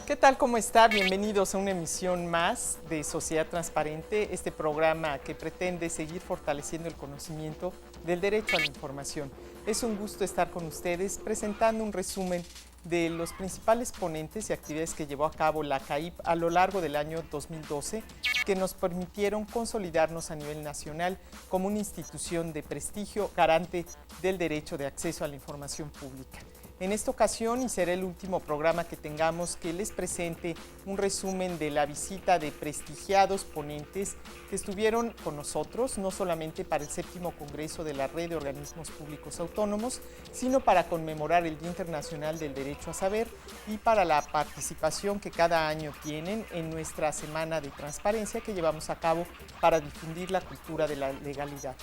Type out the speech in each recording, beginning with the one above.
¿Qué tal? ¿Cómo está? Bienvenidos a una emisión más de Sociedad Transparente, este programa que pretende seguir fortaleciendo el conocimiento del derecho a la información. Es un gusto estar con ustedes presentando un resumen de los principales ponentes y actividades que llevó a cabo la CAIP a lo largo del año 2012, que nos permitieron consolidarnos a nivel nacional como una institución de prestigio garante del derecho de acceso a la información pública. En esta ocasión, y será el último programa que tengamos, que les presente un resumen de la visita de prestigiados ponentes que estuvieron con nosotros, no solamente para el 7º Congreso de la Red de Organismos Públicos Autónomos, sino para conmemorar el Día Internacional del Derecho a Saber y para la participación que cada año tienen en nuestra Semana de Transparencia que llevamos a cabo para difundir la cultura de la legalidad.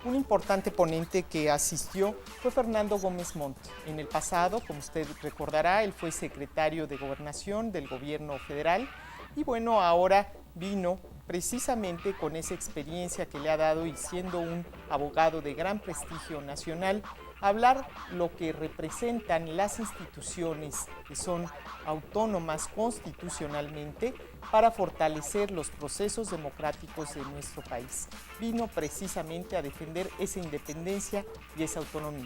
Un importante ponente que asistió fue Fernando Gómez Montt. En el pasado, como usted recordará, él fue secretario de Gobernación del Gobierno Federal y bueno, ahora vino precisamente con esa experiencia que le ha dado y siendo un abogado de gran prestigio nacional, a hablar lo que representan las instituciones que son autónomas constitucionalmente para fortalecer los procesos democráticos de nuestro país. Vino precisamente a defender esa independencia y esa autonomía.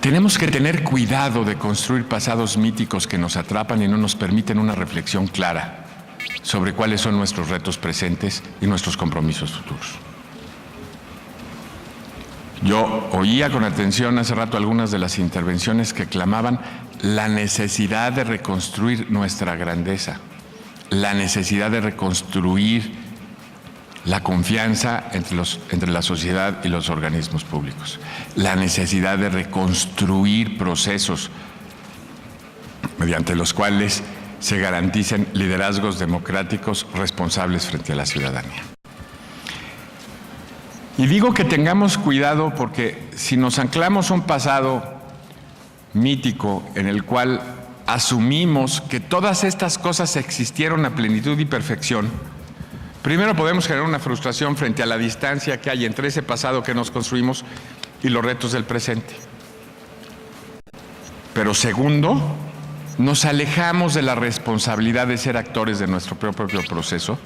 Tenemos que tener cuidado de construir pasados míticos que nos atrapan y no nos permiten una reflexión clara sobre cuáles son nuestros retos presentes y nuestros compromisos futuros. Yo oía con atención hace rato algunas de las intervenciones que clamaban la necesidad de reconstruir nuestra grandeza, la necesidad de reconstruir la confianza entre la sociedad y los organismos públicos, la necesidad de reconstruir procesos mediante los cuales se garanticen liderazgos democráticos responsables frente a la ciudadanía. Y digo que tengamos cuidado porque si nos anclamos a un pasado mítico en el cual asumimos que todas estas cosas existieron a plenitud y perfección, primero podemos generar una frustración frente a la distancia que hay entre ese pasado que nos construimos y los retos del presente. Pero segundo, nos alejamos de la responsabilidad de ser actores de nuestro propio proceso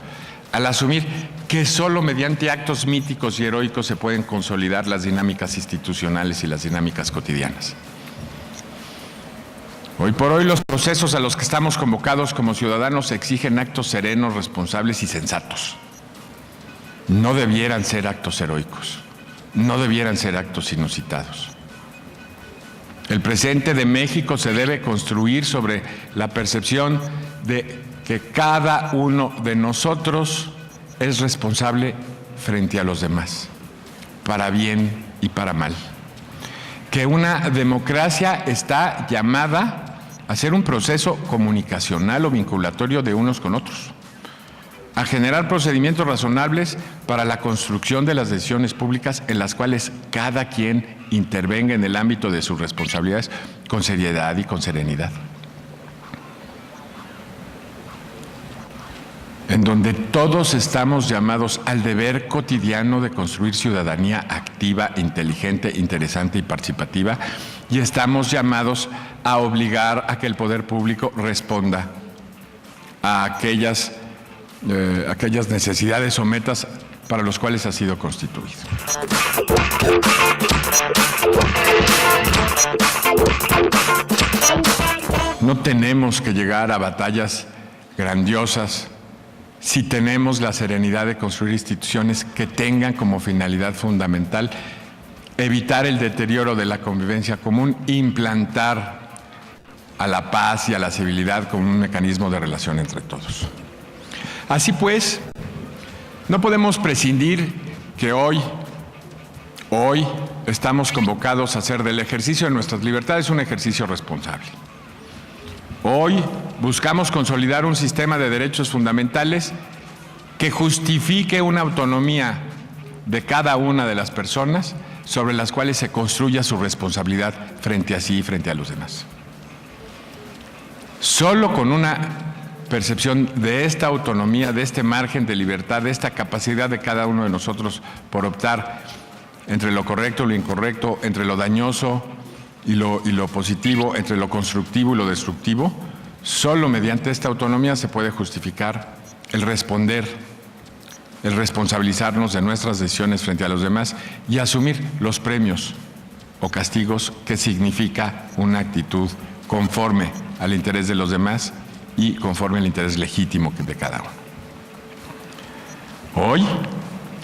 al asumir que solo mediante actos míticos y heroicos se pueden consolidar las dinámicas institucionales y las dinámicas cotidianas. Hoy por hoy los procesos a los que estamos convocados como ciudadanos exigen actos serenos, responsables y sensatos. No debieran ser actos heroicos, no debieran ser actos inusitados. El presente de México se debe construir sobre la percepción de que cada uno de nosotros es responsable frente a los demás, para bien y para mal. Que una democracia está llamada a ser un proceso comunicacional o vinculatorio de unos con otros, a generar procedimientos razonables para la construcción de las decisiones públicas en las cuales cada quien intervenga en el ámbito de sus responsabilidades con seriedad y con serenidad. En donde todos estamos llamados al deber cotidiano de construir ciudadanía activa, inteligente, interesante y participativa, y estamos llamados a obligar a que el poder público responda a aquellas necesidades o metas para los cuales ha sido constituido. No tenemos que llegar a batallas grandiosas si tenemos la serenidad de construir instituciones que tengan como finalidad fundamental evitar el deterioro de la convivencia común e implantar a la paz y a la civilidad como un mecanismo de relación entre todos. Así pues, no podemos prescindir que hoy estamos convocados a hacer del ejercicio de nuestras libertades un ejercicio responsable. Hoy buscamos consolidar un sistema de derechos fundamentales que justifique una autonomía de cada una de las personas sobre las cuales se construya su responsabilidad frente a sí y frente a los demás. Solo con una percepción de esta autonomía, de este margen de libertad, de esta capacidad de cada uno de nosotros por optar entre lo correcto y lo incorrecto, entre lo dañoso y lo positivo, entre lo constructivo y lo destructivo, solo mediante esta autonomía se puede justificar el responder, el responsabilizarnos de nuestras decisiones frente a los demás y asumir los premios o castigos que significa una actitud conforme al interés de los demás y conforme al interés legítimo de cada uno. Hoy,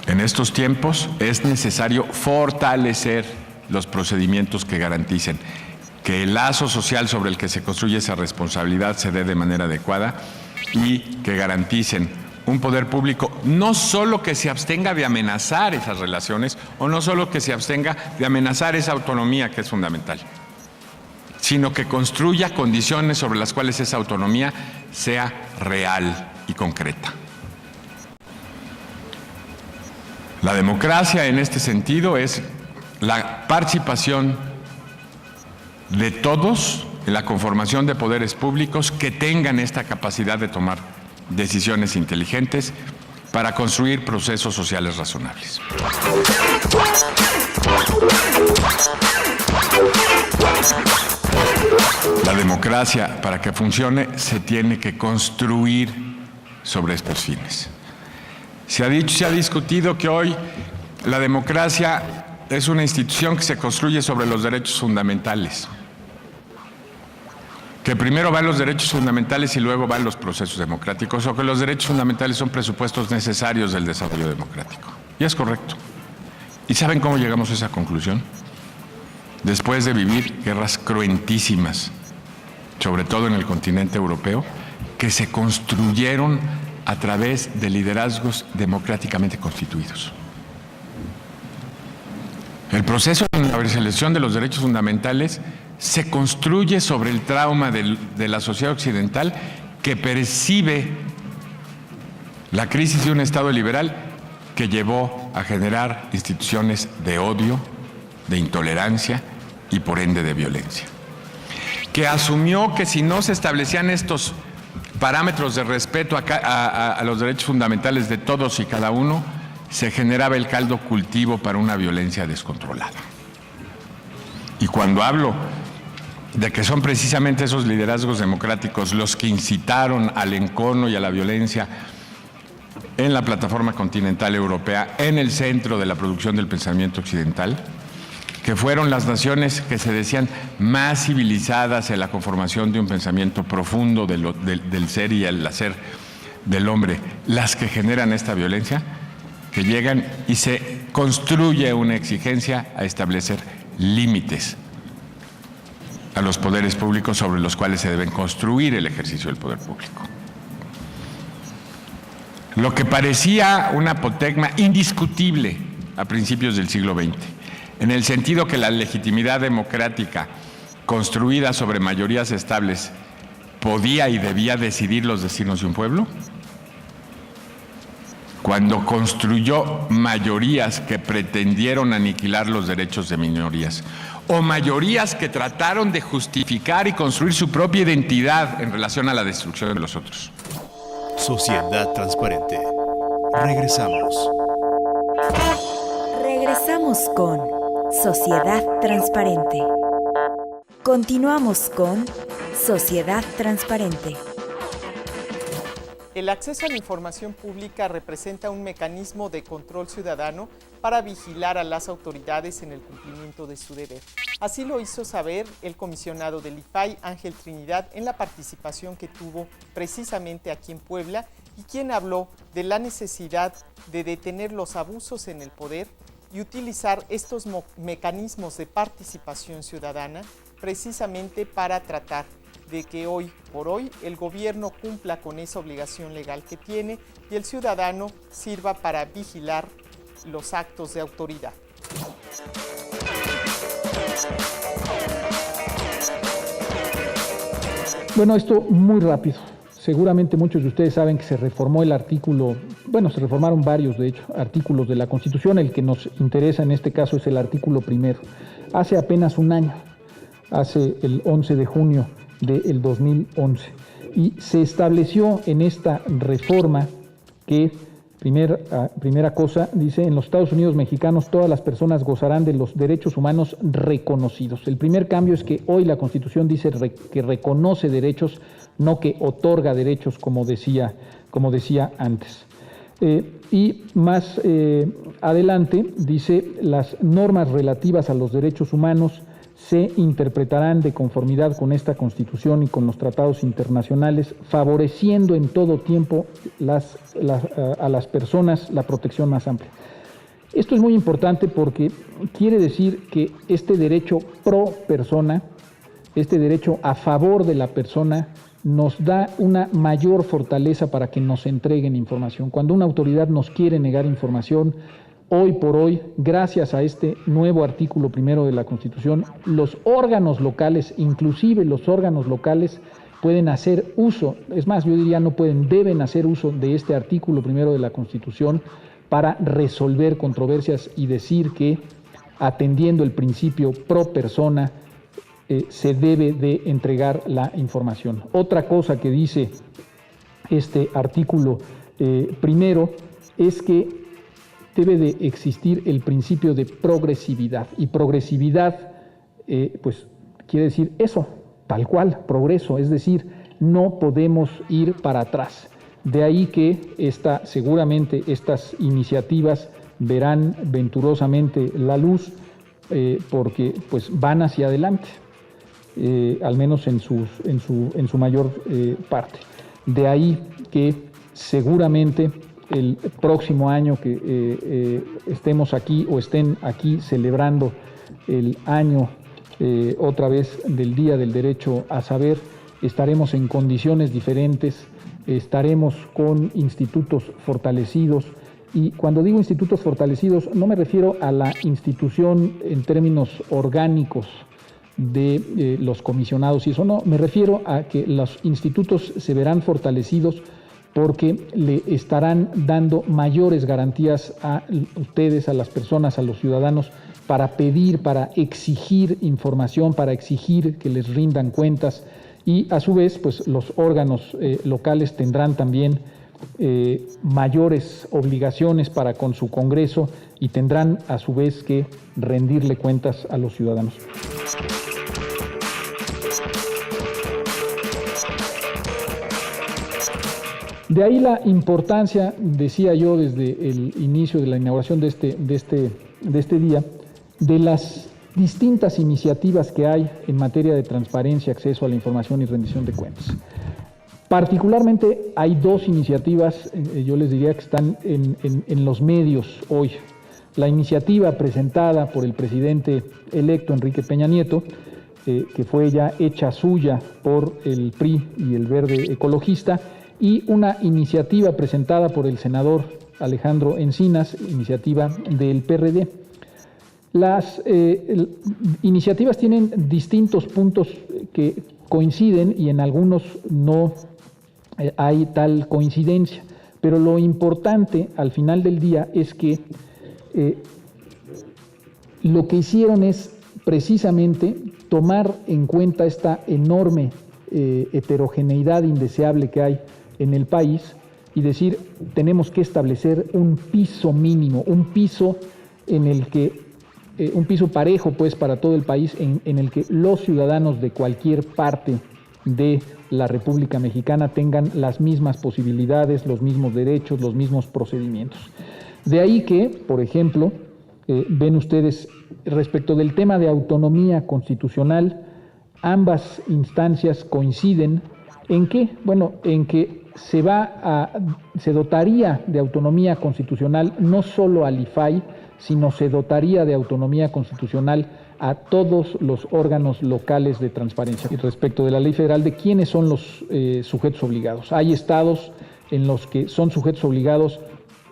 en estos tiempos, es necesario fortalecer los procedimientos que garanticen que el lazo social sobre el que se construye esa responsabilidad se dé de manera adecuada y que garanticen un poder público no solo que se abstenga de amenazar esas relaciones o no solo que se abstenga de amenazar esa autonomía que es fundamental, sino que construya condiciones sobre las cuales esa autonomía sea real y concreta. La democracia en este sentido es la participación de todos en la conformación de poderes públicos que tengan esta capacidad de tomar decisiones inteligentes para construir procesos sociales razonables. La democracia, para que funcione, se tiene que construir sobre estos fines. Se ha dicho, se ha discutido que hoy la democracia es una institución que se construye sobre los derechos fundamentales, que primero van los derechos fundamentales y luego van los procesos democráticos, o que los derechos fundamentales son presupuestos necesarios del desarrollo democrático. Y es correcto. ¿Y saben cómo llegamos a esa conclusión? Después de vivir guerras cruentísimas, sobre todo en el continente europeo, que se construyeron a través de liderazgos democráticamente constituidos. El proceso de universalización de los derechos fundamentales se construye sobre el trauma de la sociedad occidental que percibe la crisis de un Estado liberal que llevó a generar instituciones de odio, de intolerancia y por ende de violencia. Que asumió que si no se establecían estos parámetros de respeto a los derechos fundamentales de todos y cada uno, se generaba el caldo cultivo para una violencia descontrolada. Y cuando hablo de que son precisamente esos liderazgos democráticos los que incitaron al encono y a la violencia en la plataforma continental europea, en el centro de la producción del pensamiento occidental, que fueron las naciones que se decían más civilizadas en la conformación de un pensamiento profundo del ser y el hacer del hombre, las que generan esta violencia, que llegan y se construye una exigencia a establecer límites a los poderes públicos sobre los cuales se deben construir el ejercicio del poder público. Lo que parecía un apotegma indiscutible a principios del siglo XX, en el sentido que la legitimidad democrática construida sobre mayorías estables podía y debía decidir los destinos de un pueblo, cuando construyó mayorías que pretendieron aniquilar los derechos de minorías, o mayorías que trataron de justificar y construir su propia identidad en relación a la destrucción de los otros. Sociedad Transparente. Regresamos. Regresamos con Sociedad Transparente. Continuamos con Sociedad Transparente. El acceso a la información pública representa un mecanismo de control ciudadano para vigilar a las autoridades en el cumplimiento de su deber. Así lo hizo saber el comisionado del IFAI, Ángel Trinidad, en la participación que tuvo precisamente aquí en Puebla, y quien habló de la necesidad de detener los abusos en el poder y utilizar estos mecanismos de participación ciudadana precisamente para tratar de que hoy por hoy el gobierno cumpla con esa obligación legal que tiene y el ciudadano sirva para vigilar los actos de autoridad. Bueno, esto muy rápido. Seguramente muchos de ustedes saben que se reformó el artículo, se reformaron varios, de hecho, artículos de la Constitución. El que nos interesa en este caso es el artículo primero. Hace apenas un año, hace el 11 de junio del 2011. Y se estableció en esta reforma que, primera cosa, dice, en los Estados Unidos mexicanos todas las personas gozarán de los derechos humanos reconocidos. El primer cambio es que hoy la Constitución dice que reconoce derechos, no que otorga derechos, como decía antes. Y más adelante dice, las normas relativas a los derechos humanos se interpretarán de conformidad con esta Constitución y con los tratados internacionales, favoreciendo en todo tiempo a las personas la protección más amplia. Esto es muy importante porque quiere decir que este derecho pro persona, este derecho a favor de la persona, nos da una mayor fortaleza para que nos entreguen información. Cuando una autoridad nos quiere negar información, hoy por hoy, gracias a este nuevo artículo primero de la Constitución, los órganos locales, inclusive los órganos locales, pueden hacer uso, es más, yo diría no pueden, deben hacer uso de este artículo primero de la Constitución para resolver controversias y decir que, atendiendo el principio pro persona, se debe de entregar la información. Otra cosa que dice este artículo primero es que debe de existir el principio de progresividad. Y progresividad, pues quiere decir eso, tal cual, progreso, es decir, no podemos ir para atrás. De ahí que seguramente estas iniciativas verán venturosamente la luz porque pues van hacia adelante. Al menos en su mayor parte. De ahí que seguramente el próximo año que estemos aquí o estén aquí celebrando el año otra vez del Día del Derecho a Saber, estaremos en condiciones diferentes, estaremos con institutos fortalecidos. Y cuando digo institutos fortalecidos, no me refiero a la institución en términos orgánicos de los comisionados y eso no, me refiero a que los institutos se verán fortalecidos porque le estarán dando mayores garantías a ustedes, a las personas, a los ciudadanos, para pedir, para exigir información, para exigir que les rindan cuentas y a su vez pues los órganos locales tendrán también mayores obligaciones para con su Congreso y tendrán a su vez que rendirle cuentas a los ciudadanos. De ahí la importancia, decía yo desde el inicio de la inauguración de este día, de las distintas iniciativas que hay en materia de transparencia, acceso a la información y rendición de cuentas. Particularmente hay dos iniciativas, yo les diría que están en los medios hoy. La iniciativa presentada por el presidente electo Enrique Peña Nieto, que fue ya hecha suya por el PRI y el Verde Ecologista, y una iniciativa presentada por el senador Alejandro Encinas, iniciativa del PRD. Las iniciativas tienen distintos puntos que coinciden y en algunos no hay tal coincidencia, pero lo importante al final del día es que lo que hicieron es precisamente tomar en cuenta esta enorme heterogeneidad indeseable que hay en el país y decir, tenemos que establecer un piso mínimo, un piso en el que, un piso parejo pues para todo el país en el que los ciudadanos de cualquier parte de la República Mexicana tengan las mismas posibilidades, los mismos derechos, los mismos procedimientos. De ahí que, por ejemplo, ven ustedes, respecto del tema de autonomía constitucional, ambas instancias coinciden en que, en que se dotaría de autonomía constitucional no solo al IFAI, sino se dotaría de autonomía constitucional a todos los órganos locales de transparencia. Y respecto de la ley federal, de quiénes son los sujetos obligados. Hay estados en los que son sujetos obligados,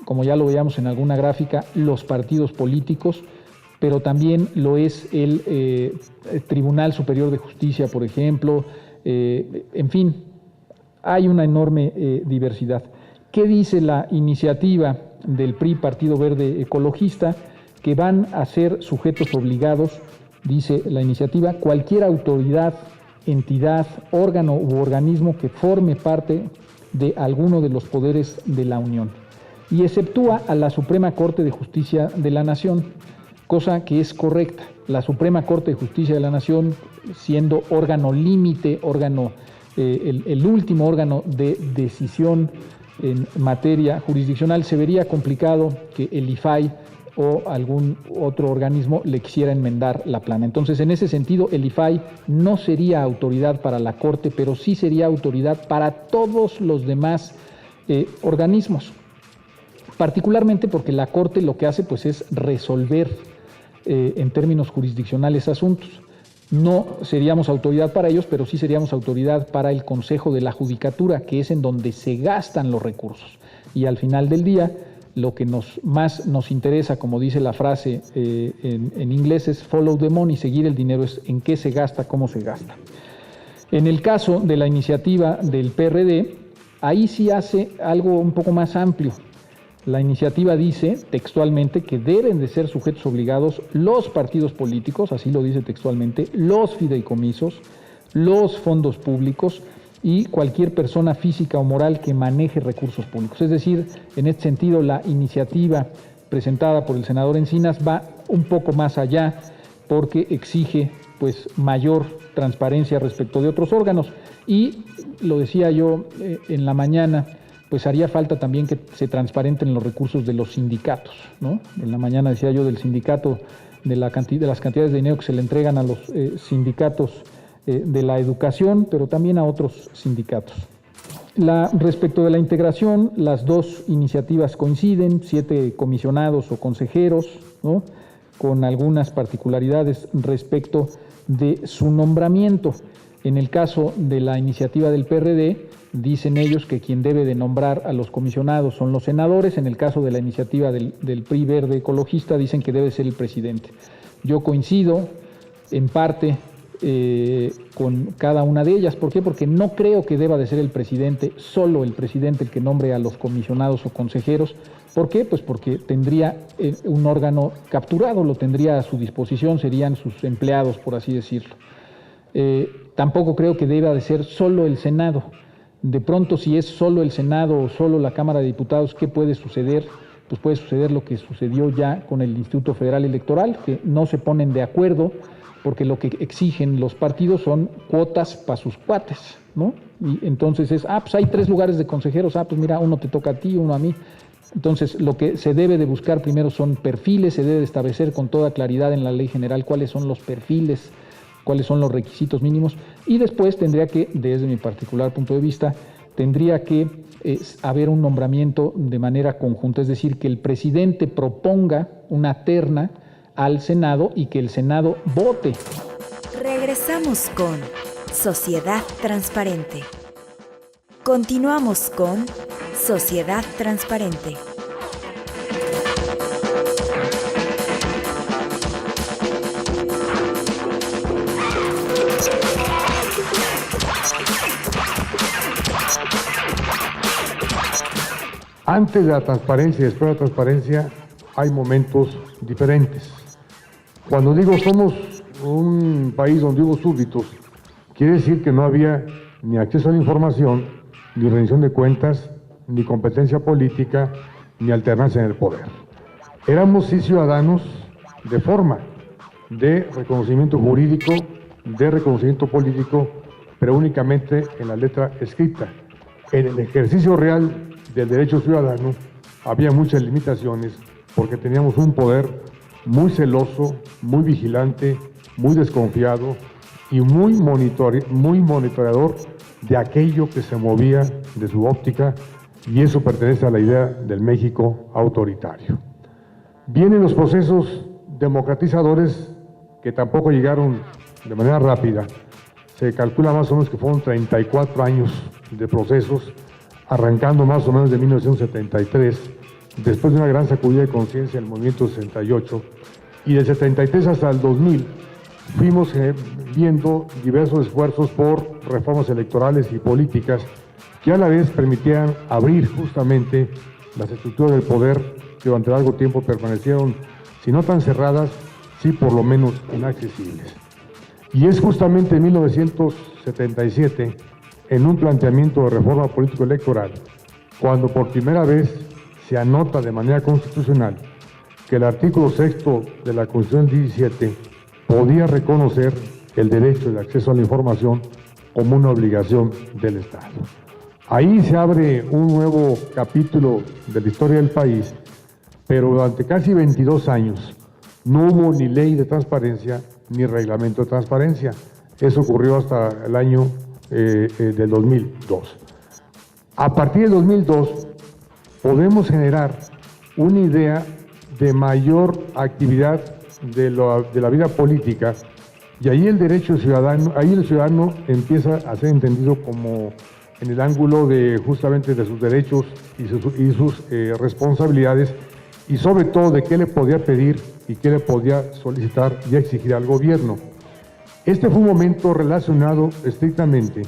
como ya lo veíamos en alguna gráfica, los partidos políticos, pero también lo es el Tribunal Superior de Justicia, por ejemplo, en fin, hay una enorme diversidad. ¿Qué dice la iniciativa del PRI, Partido Verde Ecologista? Que van a ser sujetos obligados, dice la iniciativa, cualquier autoridad entidad, órgano u organismo que forme parte de alguno de los poderes de la Unión, y exceptúa a la Suprema Corte de Justicia de la Nación, cosa que es correcta. La Suprema Corte de Justicia de la Nación, siendo órgano límite, el último órgano de decisión en materia jurisdiccional, se vería complicado que el IFAI o algún otro organismo le quisiera enmendar la plana. Entonces, en ese sentido, el IFAI no sería autoridad para la Corte, pero sí sería autoridad para todos los demás organismos, particularmente porque la Corte lo que hace pues es resolver en términos jurisdiccionales asuntos. No seríamos autoridad para ellos, pero sí seríamos autoridad para el Consejo de la Judicatura, que es en donde se gastan los recursos. Y al final del día, lo que más nos interesa, como dice la frase en inglés, es follow the money, seguir el dinero, es en qué se gasta, cómo se gasta. En el caso de la iniciativa del PRD, ahí sí hace algo un poco más amplio. La iniciativa dice textualmente que deben de ser sujetos obligados los partidos políticos, así lo dice textualmente, los fideicomisos, los fondos públicos y cualquier persona física o moral que maneje recursos públicos. Es decir, en este sentido, la iniciativa presentada por el senador Encinas va un poco más allá porque exige pues mayor transparencia respecto de otros órganos. Y lo decía yo en la mañana, pues haría falta también que se transparenten los recursos de los sindicatos, ¿no? En la mañana decía yo del sindicato, de las cantidades de dinero que se le entregan a los sindicatos de la educación, pero también a otros sindicatos. Respecto de la integración, las dos iniciativas coinciden, 7 comisionados o consejeros, ¿no? Con algunas particularidades respecto de su nombramiento. En el caso de la iniciativa del PRD, dicen ellos que quien debe de nombrar a los comisionados son los senadores. En el caso de la iniciativa del PRI Verde Ecologista, dicen que debe ser el presidente. Yo coincido en parte con cada una de ellas. ¿Por qué? Porque no creo que deba de ser el presidente, solo el presidente, el que nombre a los comisionados o consejeros. ¿Por qué? Pues porque tendría un órgano capturado, lo tendría a su disposición, serían sus empleados, por así decirlo. Tampoco creo que deba de ser solo el Senado. De pronto, si es solo el Senado o solo la Cámara de Diputados, ¿qué puede suceder? Pues puede suceder lo que sucedió ya con el Instituto Federal Electoral, que no se ponen de acuerdo porque lo que exigen los partidos son cuotas para sus cuates, ¿no? Y entonces pues hay 3 lugares de consejeros, pues mira, uno te toca a ti, uno a mí. Entonces, lo que se debe de buscar primero son perfiles, se debe de establecer con toda claridad en la ley general cuáles son los perfiles, cuáles son los requisitos mínimos, y después tendría que, desde mi particular punto de vista, tendría que haber un nombramiento de manera conjunta, es decir, que el presidente proponga una terna al Senado y que el Senado vote. Regresamos con Sociedad Transparente. Continuamos con Sociedad Transparente. Antes de la transparencia y después de la transparencia hay momentos diferentes. Cuando digo somos un país donde hubo súbditos, quiere decir que no había ni acceso a la información, ni rendición de cuentas, ni competencia política, ni alternancia en el poder. Éramos sí ciudadanos de forma, de reconocimiento jurídico, de reconocimiento político, pero únicamente en la letra escrita. En el ejercicio real del derecho ciudadano había muchas limitaciones porque teníamos un poder muy celoso, muy vigilante, muy desconfiado y muy monitoreador de aquello que se movía de su óptica, y eso pertenece a la idea del México autoritario. Vienen los procesos democratizadores que tampoco llegaron de manera rápida. Se calcula más o menos que fueron 34 años de procesos, arrancando más o menos de 1973, después de una gran sacudida de conciencia en el movimiento 68, y del 73 hasta el 2000 fuimos viendo diversos esfuerzos por reformas electorales y políticas que a la vez permitían abrir justamente las estructuras del poder que durante largo tiempo permanecieron, si no tan cerradas, sí por lo menos inaccesibles. Y es justamente en 1977, en un planteamiento de reforma político-electoral, cuando por primera vez se anota de manera constitucional que el artículo 6º de la Constitución 17 podía reconocer el derecho de acceso a la información como una obligación del Estado. Ahí se abre un nuevo capítulo de la historia del país, pero durante casi 22 años no hubo ni ley de transparencia ni reglamento de transparencia. Eso ocurrió hasta el año del 2002. A partir del 2002 podemos generar una idea de mayor actividad de la vida política, y ahí el derecho ciudadano, ahí el ciudadano empieza a ser entendido como en el ángulo de justamente de sus derechos y sus responsabilidades, y sobre todo de qué le podía pedir y qué le podía solicitar y exigir al gobierno. Este fue un momento relacionado estrictamente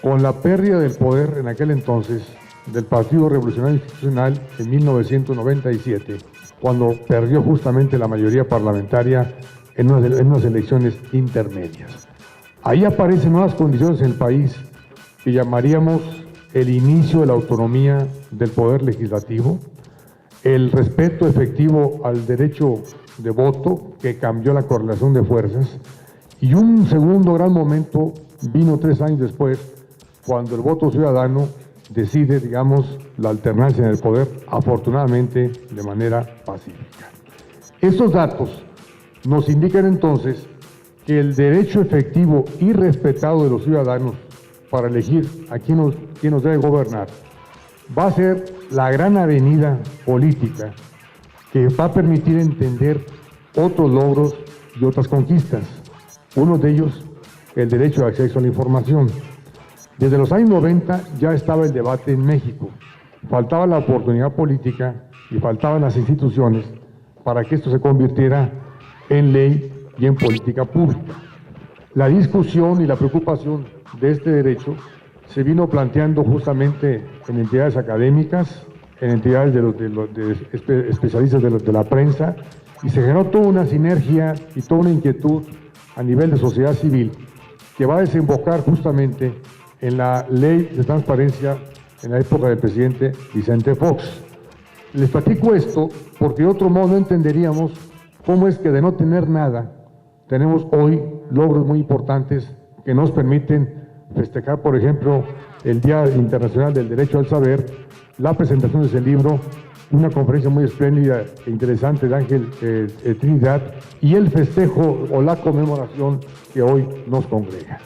con la pérdida del poder en aquel entonces del Partido Revolucionario Institucional en 1997, cuando perdió justamente la mayoría parlamentaria en unas elecciones intermedias. Ahí aparecen nuevas condiciones en el país que llamaríamos el inicio de la autonomía del poder legislativo, el respeto efectivo al derecho de voto, que cambió la correlación de fuerzas, y un segundo gran momento vino 3 años después, cuando el voto ciudadano decide, digamos, la alternancia en el poder, afortunadamente de manera pacífica. Estos datos nos indican entonces que el derecho efectivo y respetado de los ciudadanos para elegir a quién nos debe gobernar va a ser la gran avenida política que va a permitir entender otros logros y otras conquistas. Uno de ellos, el derecho de acceso a la información. Desde los años 90 ya estaba el debate en México. Faltaba la oportunidad política y faltaban las instituciones para que esto se convirtiera en ley y en política pública. La discusión y la preocupación de este derecho se vino planteando justamente en entidades académicas, en entidades de especialistas de la prensa, y se generó toda una sinergia y toda una inquietud a nivel de sociedad civil que va a desembocar justamente en la ley de transparencia en la época del presidente Vicente Fox. Les platico esto porque de otro modo no entenderíamos cómo es que de no tener nada tenemos hoy logros muy importantes que nos permiten festejar, por ejemplo, el Día Internacional del Derecho al Saber, la presentación de ese libro, una conferencia muy espléndida e interesante de Ángel Trinidad, y el festejo o la conmemoración que hoy nos congrega.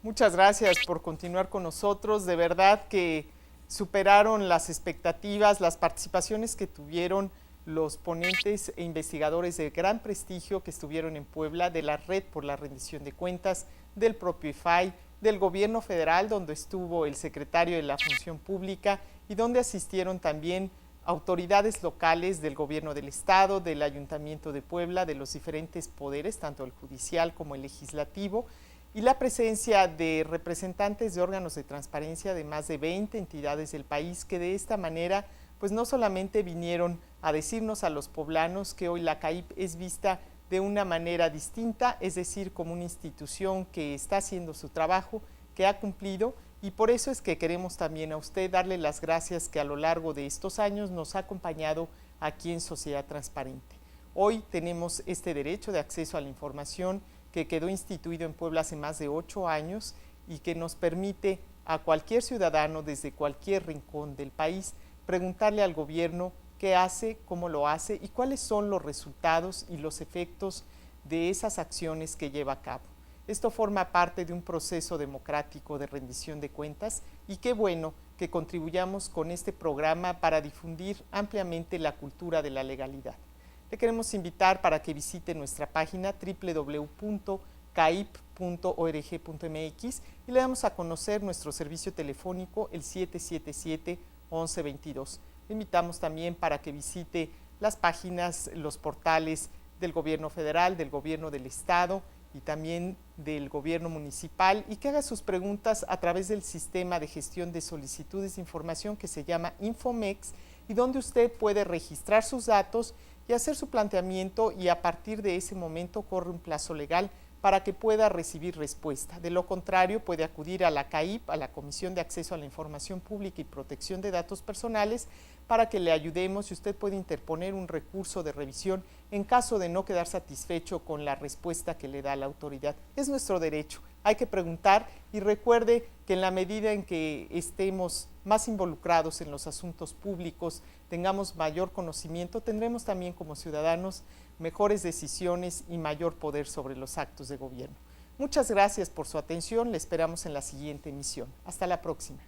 Muchas gracias por continuar con nosotros. De verdad que superaron las expectativas, las participaciones que tuvieron los ponentes e investigadores de gran prestigio que estuvieron en Puebla, de la Red por la Rendición de Cuentas, del propio IFAI, del gobierno federal, donde estuvo el secretario de la Función Pública y donde asistieron también autoridades locales del gobierno del estado, del Ayuntamiento de Puebla, de los diferentes poderes, tanto el judicial como el legislativo, y la presencia de representantes de órganos de transparencia de más de 20 entidades del país que de esta manera pues no solamente vinieron a decirnos a los poblanos que hoy la CAIP es vista de una manera distinta, es decir, como una institución que está haciendo su trabajo, que ha cumplido, y por eso es que queremos también a usted darle las gracias que a lo largo de estos años nos ha acompañado aquí en Sociedad Transparente. Hoy tenemos este derecho de acceso a la información que quedó instituido en Puebla hace más de 8 años y que nos permite a cualquier ciudadano desde cualquier rincón del país preguntarle al gobierno qué hace, cómo lo hace y cuáles son los resultados y los efectos de esas acciones que lleva a cabo. Esto forma parte de un proceso democrático de rendición de cuentas y qué bueno que contribuyamos con este programa para difundir ampliamente la cultura de la legalidad. Le queremos invitar para que visite nuestra página www.caip.org.mx y le damos a conocer nuestro servicio telefónico, el 777-1122. Le invitamos también para que visite las páginas, los portales del gobierno federal, del gobierno del estado y también del gobierno municipal y que haga sus preguntas a través del sistema de gestión de solicitudes de información que se llama Infomex y donde usted puede registrar sus datos y hacer su planteamiento y a partir de ese momento corre un plazo legal para que pueda recibir respuesta. De lo contrario, puede acudir a la CAIP, a la Comisión de Acceso a la Información Pública y Protección de Datos Personales, para que le ayudemos y usted puede interponer un recurso de revisión en caso de no quedar satisfecho con la respuesta que le da la autoridad. Es nuestro derecho, hay que preguntar y recuerde que en la medida en que estemos más involucrados en los asuntos públicos, tengamos mayor conocimiento, tendremos también como ciudadanos mejores decisiones y mayor poder sobre los actos de gobierno. Muchas gracias por su atención, le esperamos en la siguiente emisión. Hasta la próxima.